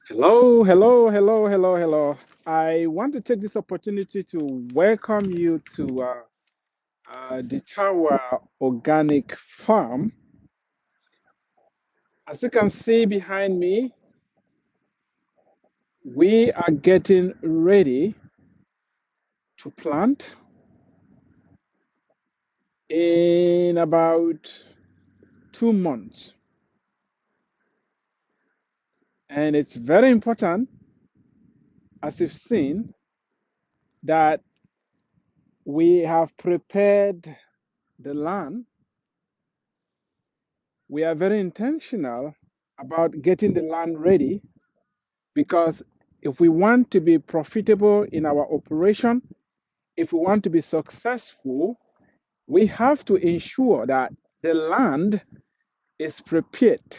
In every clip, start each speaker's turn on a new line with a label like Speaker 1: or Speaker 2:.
Speaker 1: Hello, hello, hello, hello, hello. I want to take this opportunity to welcome you to the Tower Organic Farm. As you can see behind me, we are getting ready to plant in about 2 months. And it's very important, as you've seen, that we have prepared the land. We are very intentional about getting the land ready because if we want to be profitable in our operation, if we want to be successful, we have to ensure that the land is prepared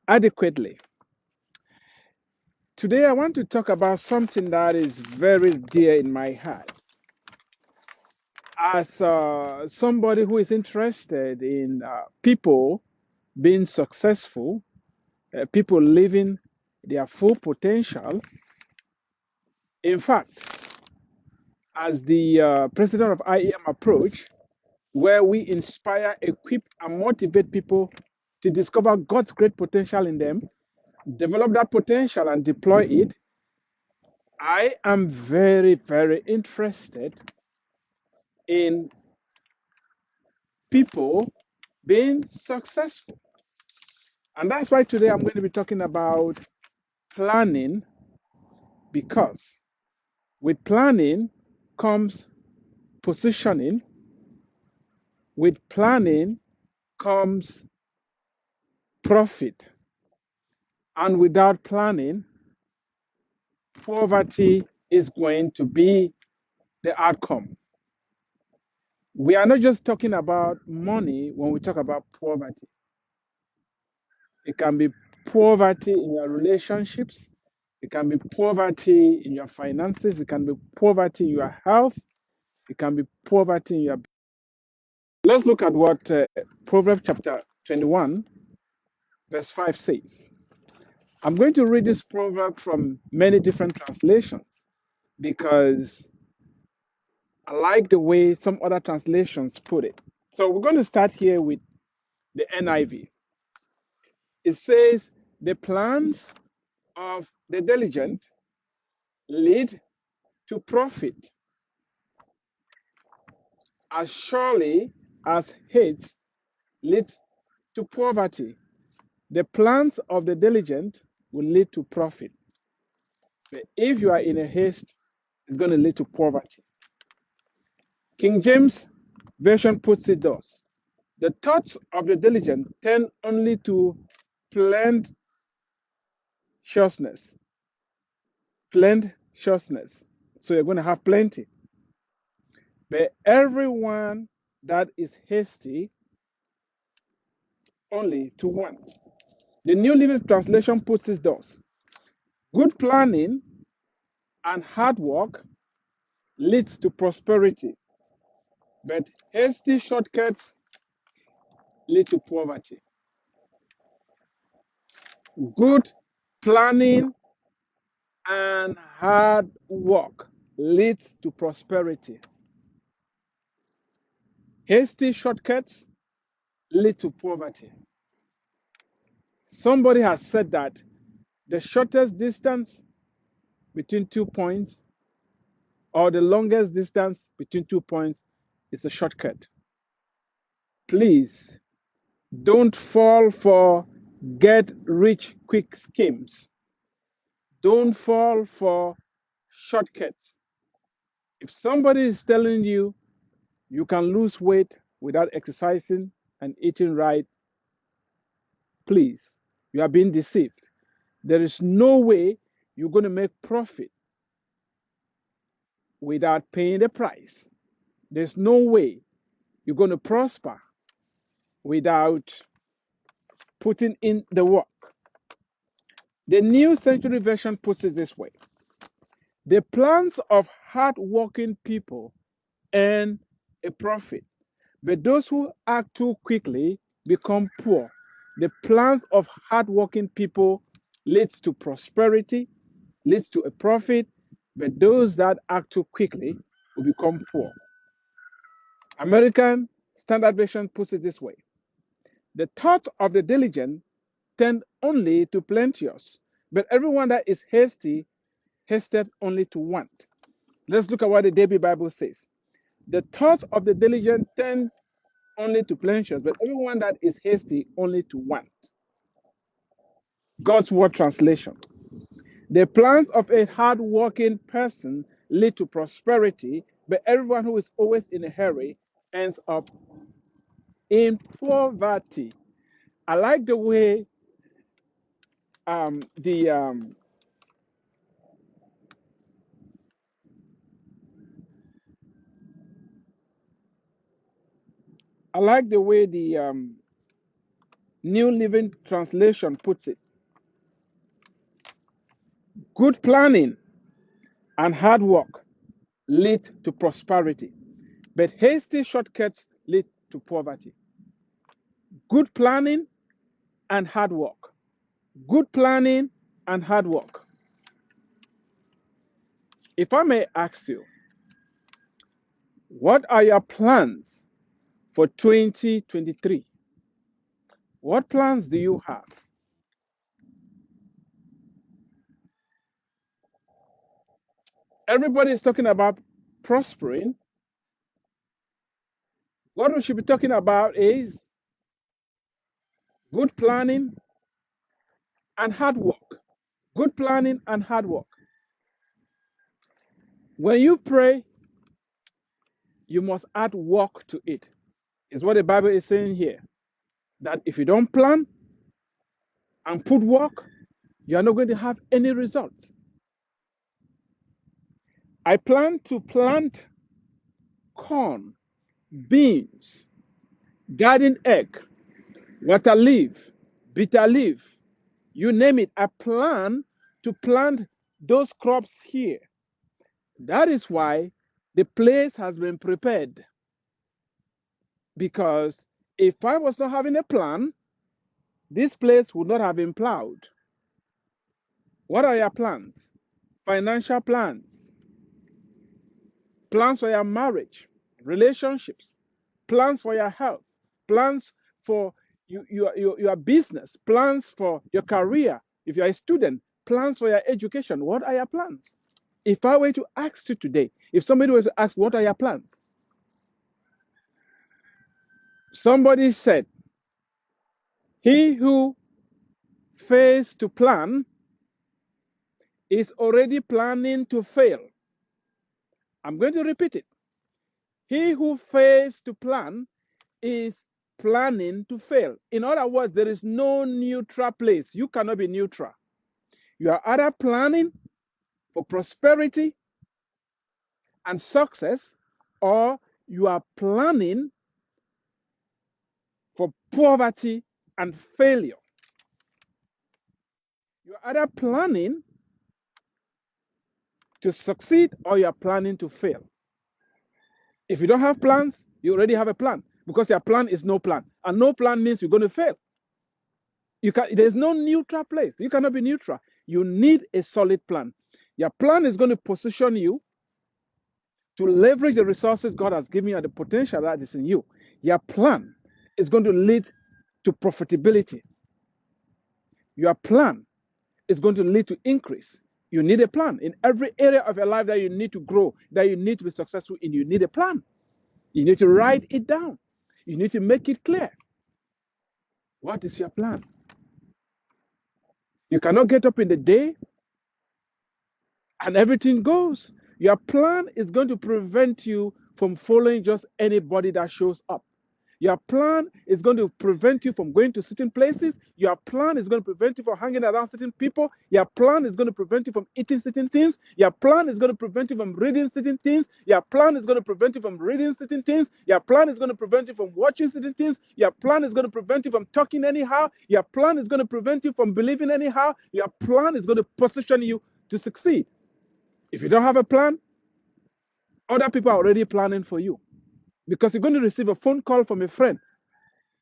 Speaker 1: adequately. Today, I want to talk about something that is very dear in my heart. As somebody who is interested in people being successful, people living their full potential, in fact, as the president of IEM Approach, where we inspire, equip, and motivate people to discover God's great potential in them, develop that potential, and deploy it. I am very, very interested in people being successful. And that's why today I'm going to be talking about planning because with planning comes positioning, with planning comes profit. And without planning, poverty is going to be the outcome. We are not just talking about money when we talk about poverty. It can be poverty in your relationships, it can be poverty in your finances, it can be poverty in your health, it can be poverty in your. Let's look at what Proverbs chapter 21, verse 5 says. I'm going to read this proverb from many different translations because I like the way some other translations put it. So we're going to start here with the NIV. It says, the plans of the diligent lead to profit as surely as hate leads to poverty. The plans of the diligent will lead to profit. But if you are in a haste, it's going to lead to poverty. King James Version puts it thus: the thoughts of the diligent tend only to plenteousness, plenteousness. So you're going to have plenty. But everyone that is hasty only to want. The New Living Translation puts it thus: good planning and hard work leads to prosperity, but hasty shortcuts lead to poverty. Good planning and hard work leads to prosperity. Hasty shortcuts lead to poverty. Somebody has said that the shortest distance between 2 points or the longest distance between 2 points is a shortcut. Please don't fall for get rich quick schemes. Don't fall for shortcuts. If somebody is telling you you can lose weight without exercising and eating right, please, you are being deceived. There is no way you're going to make profit without paying the price. There's no way you're going to prosper without putting in the work. The New Century Version puts it this way: the plans of hardworking people earn a profit, but those who act too quickly become poor. The plans of hardworking people leads to prosperity, leads to a profit, but those that act too quickly will become poor. American Standard Version puts it this way: the thoughts of the diligent tend only to plenteous, but everyone that is hasty hasteth only to want. Let's look at what the Daily Bible says. The thoughts of the diligent tend only to plenteous, but everyone that is hasty only to want. God's Word Translation. The plans of a hard-working person lead to prosperity, but everyone who is always in a hurry ends up in poverty. I like the way the New Living Translation puts it. Good planning and hard work lead to prosperity, but hasty shortcuts lead to poverty. Good planning and hard work. Good planning and hard work. If I may ask you, what are your plans for 2023? What plans do you have? Everybody is talking about prospering. What we should be talking about is good planning and hard work. Good planning and hard work. When you pray, you must add work to it. Is what the Bible is saying here. That if you don't plan and put work, you are not going to have any results. I plan to plant corn, beans, garden egg, water leaf, bitter leaf, you name it. I plan to plant those crops here. That is why the place has been prepared. Because if I was not having a plan, this place would not have been plowed. What are your plans? Financial plans, plans for your marriage, relationships, plans for your health, plans for your business, plans for your career. If you're a student, plans for your education. What are your plans? If I were to ask you today, if somebody was to ask, what are your plans? Somebody said, he who fails to plan is already planning to fail. I'm going to repeat it. He who fails to plan is planning to fail. In other words, there is no neutral place. You cannot be neutral. You are either planning for prosperity and success, or you are planning for poverty and failure. You're either planning to succeed or you're planning to fail. If you don't have plans, you already have a plan because your plan is no plan. And no plan means you're going to fail. There's no neutral place. You cannot be neutral. You need a solid plan. Your plan is going to position you to leverage the resources God has given you and the potential that is in you. Your plan is going to lead to profitability. Your plan is going to lead to increase. You need a plan. In every area of your life that you need to grow, that you need to be successful in, you need a plan. You need to write it down. You need to make it clear. What is your plan? You cannot get up in the day and everything goes. Your plan is going to prevent you from following just anybody that shows up. Your plan is going to prevent you from going to certain places. Your plan is going to prevent you from hanging around certain people. Your plan is going to prevent you from eating certain things. Your plan is going to prevent you from reading certain things. Your plan is going to prevent you from reading certain things. Your plan is going to prevent you from watching certain things. Your plan is going to prevent you from talking anyhow. Your plan is going to prevent you from believing anyhow. Your plan is going to position you to succeed. If you don't have a plan, other people are already planning for you because you're going to receive a phone call from a friend.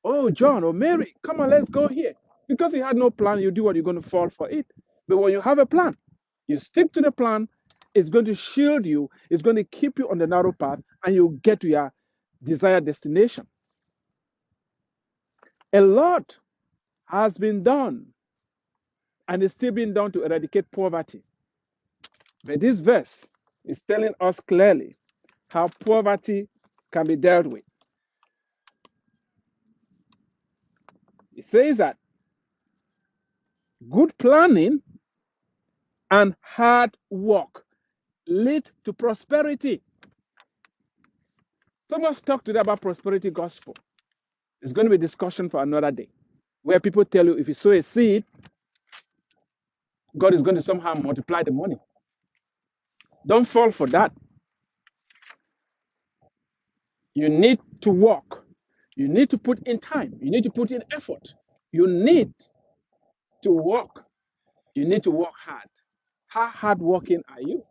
Speaker 1: Oh, John or Mary, come on, let's go here. Because you had no plan, you do what you're going to fall for it. But when you have a plan, you stick to the plan, it's going to shield you, it's going to keep you on the narrow path, and you'll get to your desired destination. A lot has been done and is still being done to eradicate poverty. But this verse is telling us clearly how poverty can be dealt with. It says that good planning and hard work lead to prosperity. So much talk today about prosperity gospel. It's going to be a discussion for another day, where people tell you if you sow a seed, God is going to somehow multiply the money. Don't fall for that. You need to work. You need to put in time. You need to put in effort. You need to work. You need to work hard. How hardworking are you?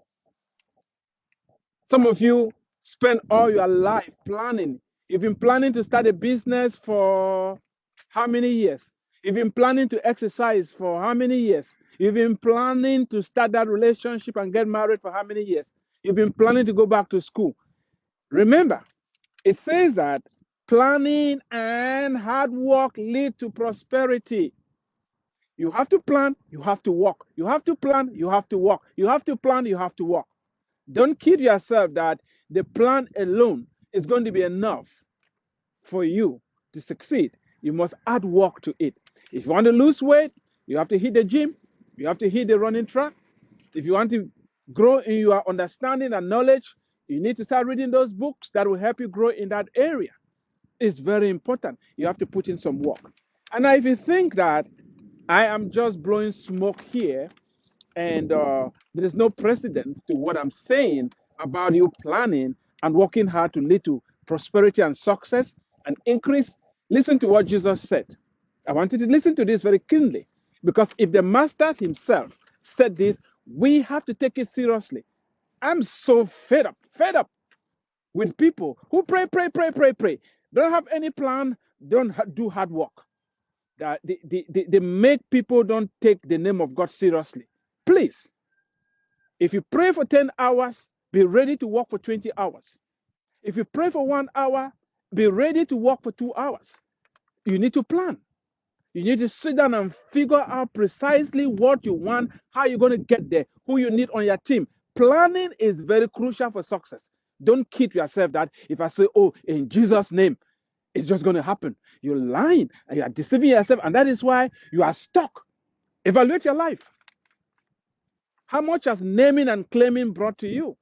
Speaker 1: Some of you spend all your life planning. You've been planning to start a business for how many years? You've been planning to exercise for how many years? You've been planning to start that relationship and get married for how many years? You've been planning to go back to school. Remember, it says that planning and hard work lead to prosperity. You have to plan, you have to work. You have to plan, you have to work. You have to plan, you have to work. Don't kid yourself that the plan alone is going to be enough for you to succeed. You must add work to it. If you want to lose weight, you have to hit the gym, you have to hit the running track. If you want to grow in your understanding and knowledge, you need to start reading those books that will help you grow in that area. It's very important. You have to put in some work. And now, if you think that I am just blowing smoke here, and there is no precedence to what I'm saying about you planning and working hard to lead to prosperity and success and increase, listen to what Jesus said. I want you to listen to this very keenly, because if the master himself said this, we have to take it seriously. I'm so fed up with people who pray, don't have any plan, don't do hard work. That they make people don't take the name of God seriously. Please, if you pray for 10 hours, be ready to work for 20 hours. If you pray for 1 hour, be ready to work for 2 hours. You need to plan. You need to sit down and figure out precisely what you want, how you're going to get there, who you need on your team. Planning is very crucial for success. Don't kid yourself that if I say, oh, in Jesus' name, it's just going to happen. You're lying and you are deceiving yourself, and that is why you are stuck. Evaluate your life. How much has naming and claiming brought to you?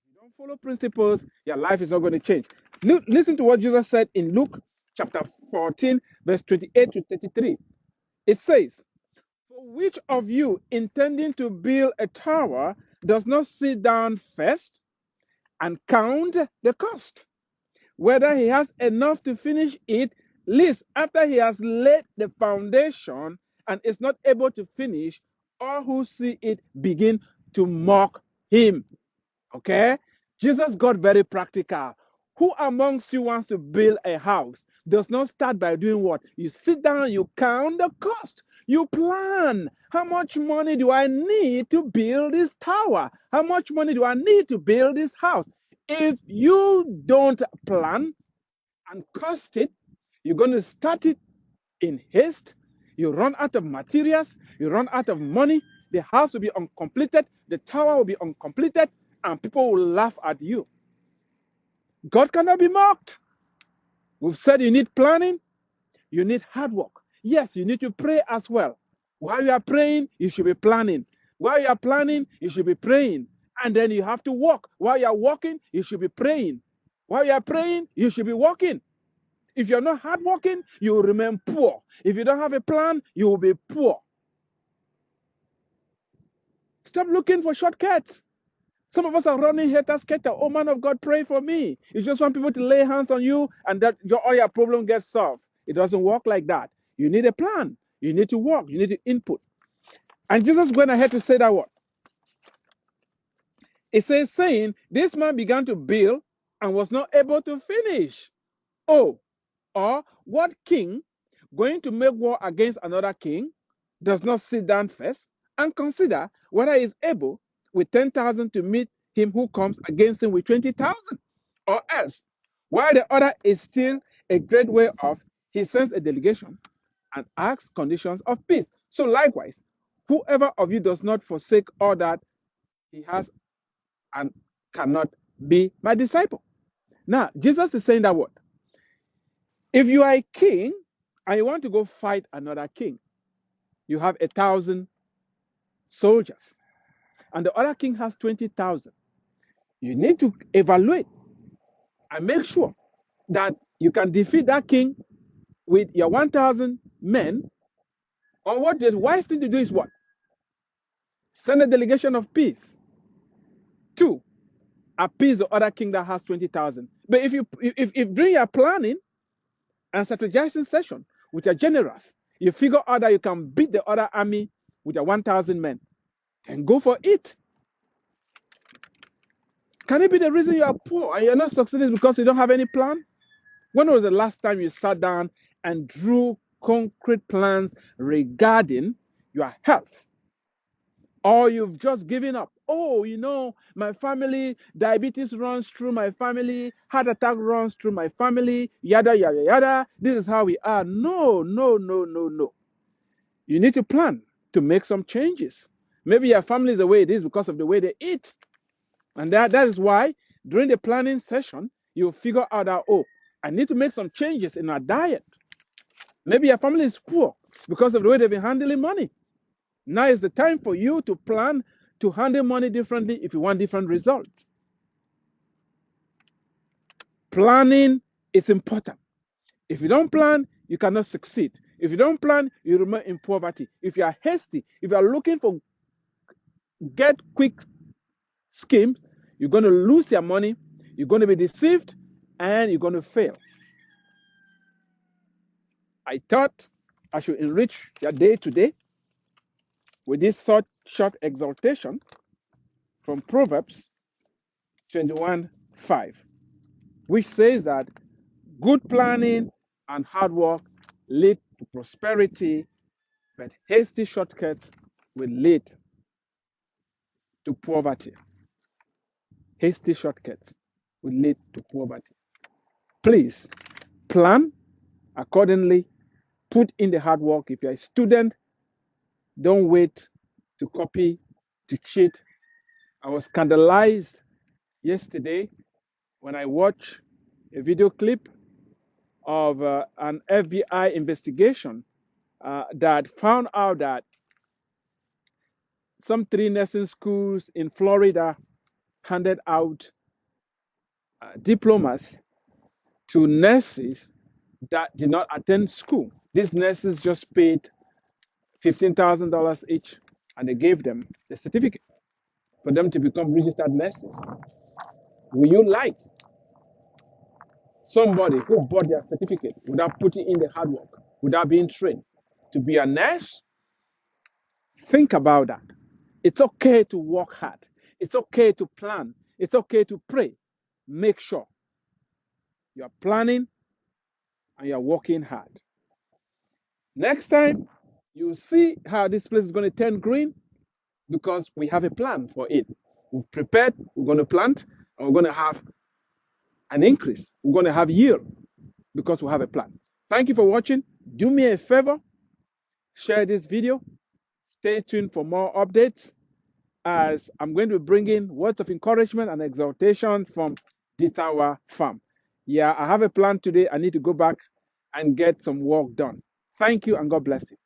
Speaker 1: If you don't follow principles, your life is not going to change. Listen to what Jesus said in Luke chapter 14, verse 28 to 33. It says, for which of you intending to build a tower does not sit down first and count the cost, whether he has enough to finish it, lest after he has laid the foundation and is not able to finish, all who see it begin to mock him. Okay? Jesus got very practical. Who amongst you wants to build a house does not start by doing what? You sit down, you count the cost, you plan. How much money do I need to build this tower? How much money do I need to build this house? If you don't plan and cost it, you're going to start it in haste. You run out of materials, you run out of money, the house will be uncompleted, the tower will be uncompleted, and people will laugh at you. God cannot be mocked. We've said you need planning, you need hard work. Yes, you need to pray as well. While you are praying, you should be planning. While you are planning, you should be praying. And then you have to walk. While you are walking, you should be praying. While you are praying, you should be walking. If you're not hardworking, you will remain poor. If you don't have a plan, you will be poor. Stop looking for shortcuts. Some of us are running haters scatter. Oh, man of God, pray for me. You just want people to lay hands on you and that all your problem gets solved. It doesn't work like that. You need a plan. You need to work. You need to input. And Jesus went ahead to say that what? It says, saying, this man began to build and was not able to finish. Oh, or what king going to make war against another king does not sit down first and consider whether he is able with 10,000 to meet him who comes against him with 20,000, or else, while the other is still a great way off, he sends a delegation and asks conditions of peace. So likewise, whoever of you does not forsake all that he has and cannot be my disciple. Now, Jesus is saying that what? If you are a king and you want to go fight another king, you have 1,000 soldiers, and the other king has 20,000. You need to evaluate and make sure that you can defeat that king with your 1,000 men. Or what the wise thing to do is what? Send a delegation of peace. Two, appease the other king that has 20,000. But if during your planning and strategizing session with your generals, you figure out that you can beat the other army with your 1,000 men, then go for it. Can it be the reason you are poor and you're not succeeding because you don't have any plan? When was the last time you sat down and drew concrete plans regarding your health? Or you've just given up. Oh, my family, diabetes runs through my family, heart attack runs through my family, yada, yada, yada. This is how we are. No, no, no, no, no. You need to plan to make some changes. Maybe your family is the way it is because of the way they eat. And that is why during the planning session, you figure out that, oh, I need to make some changes in our diet. Maybe your family is poor because of the way they've been handling money. Now is the time for you to plan to handle money differently if you want different results. Planning is important. If you don't plan, you cannot succeed. If you don't plan, you remain in poverty. If you are hasty, if you are looking for get quick schemes, you're going to lose your money, you're going to be deceived, and you're going to fail. I thought I should enrich your day today with this short exhortation from Proverbs 21:5, which says that good planning and hard work lead to prosperity, but hasty shortcuts will lead to poverty. Hasty shortcuts will lead to poverty. Please plan accordingly, put in the hard work. If you're a student, don't wait to copy, to cheat. I was scandalized yesterday when I watched a video clip of an FBI investigation that found out that some 3 nursing schools in Florida handed out diplomas to nurses that did not attend school. These nurses just paid $15,000 each, and they gave them the certificate for them to become registered nurses. Will you like somebody who bought their certificate without putting in the hard work, without being trained to be a nurse? Think about that. It's okay to work hard. It's okay to plan. It's okay to pray. Make sure you are planning and you are working hard. Next time, you'll see how this place is going to turn green because we have a plan for it. We've prepared, we're going to plant, and we're going to have an increase. We're going to have yield because we have a plan. Thank you for watching. Do me a favor, share this video. Stay tuned for more updates as I'm going to bring in words of encouragement and exhortation from Ditawa Farm. Yeah, I have a plan today. I need to go back and get some work done. Thank you and God bless you.